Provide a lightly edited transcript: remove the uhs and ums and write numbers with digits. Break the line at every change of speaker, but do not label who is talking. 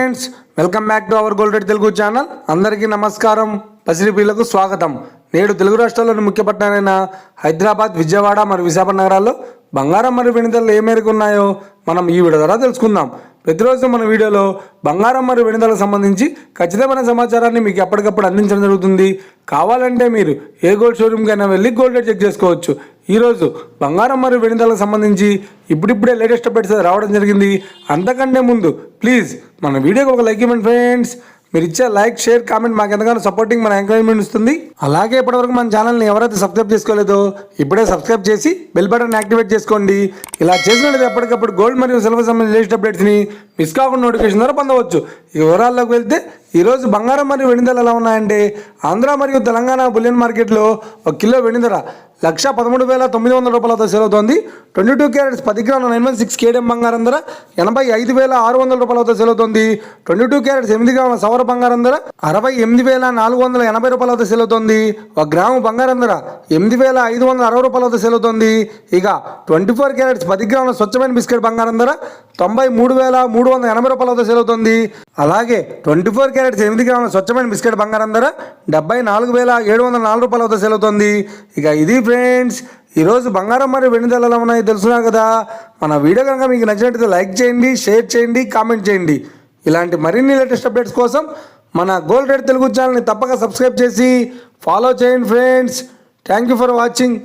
Friends, welcome back to our gold rate Telugu channel. అందరికీ నమస్కారం. పసిరిపీలకు స్వాగతం. నేడు తెలుగు రాష్ట్రాల్లోని ముఖ్య పట్టణాలైన హైదరాబాద్, విజయవాడ మరియు విశాఖపట్నం నగరాల్లో బంగారం మరియు వెండి ధరలు ఏ మేరకు ఉన్నాయో మనం ఈ వీడియో ద్వారా తెలుసుకుందాం. ప్రతిరోజు మన వీడియోలో బంగారం మరియు వెండి ధరలకు సంబంధించి ఖచ్చితమైన సమాచారాన్ని మీకు ఎప్పటికప్పుడు అందించడం జరుగుతుంది. కావాలంటే మీరు ఏ గోల్డ్ షోరూమ్కైనా వెళ్ళి గోల్డ్ రేట్ చెక్ చేసుకోవచ్చు. ఈరోజు బంగారం మరియు వెండి ధరలకు సంబంధించి ఇప్పుడిప్పుడే లేటెస్ట్ అప్డేట్స్ రావడం జరిగింది. అంతకంటే ముందు ప్లీజ్ మన వీడియోకి ఒక లైక్ ఇవ్వండి ఫ్రెండ్స్. మీరు ఇచ్చే లైక్, షేర్, కామెంట్ మాకు ఎంతగానో సపోర్టింగ్, మన ఎంకరేజ్మెంట్ ఇస్తుంది. అలాగే ఇప్పటివరకు మన ఛానల్ని ఎవరైతే సబ్స్క్రైబ్ చేసుకోలేదో ఇప్పుడే సబ్స్క్రైబ్ చేసి బెల్ బటన్ యాక్టివేట్ చేసుకోండి. ఇలా చేసినట్లయితే ఎప్పటికప్పుడు గోల్డ్ మరియు సిల్వర్ సంబంధించిన లేటెస్ట్ అప్డేట్స్ని మిస్ కాకుండా నోటిఫికేషన్ ద్వారా పొందవచ్చు. ఈ వివరాల్లోకి వెళ్తే ఈరోజు బంగారం మరియు వెండి ధరలు ఎలా ఉన్నాయంటే, ఆంధ్ర మరియు తెలంగాణ బులియన్ మార్కెట్లో 1 కిలో వెండి ధర 1,13,900 రూపాయలతో సేల్ అవుతోంది. 22 క్యారెట్స్ 10 గ్రాముల 916 కేడిఎం బంగారం ధర 85,600 రూపాయలతో సేల్ అవుతోంది. 22 క్యారెట్స్ 8 గ్రాముల సవర బంగారం ధర 68,480 రూపాయలతో సేల్ అవుతోంది. 1 గ్రాము బంగారం ధర 8,560 రూపాయలతో సేల్ అవుతోంది. ఇక 24 క్యారెట్స్ 10 గ్రాముల స్వచ్ఛమైన బిస్కెట్ బంగారం ధర 93,380 రూపాయలతో సేల్ అవుతోంది. అలాగే 24 క్యారెట్స్ 8 గ్రాముల స్వచ్ఛమైన బిస్కెట్ బంగారం ధర 74,704 రూపాయలతో సేల్ అవుతోంది. ఇక ఇది ఫ్రెండ్స్, ఈరోజు బంగారం మరియు వెండి ధరలు ఎలా ఉన్నాయో తెలుసుకున్నారు కదా. మన వీడియో కనుక మీకు నచ్చినట్లయితే లైక్ చేయండి, షేర్ చేయండి, కామెంట్ చేయండి. ఇలాంటి మరిన్ని లేటెస్ట్ అప్డేట్స్ కోసం మన గోల్డ్ రేట్ తెలుగు ఛానల్ని తప్పక సబ్స్క్రైబ్ చేసి ఫాలో చేయండి friends. Thank you for watching.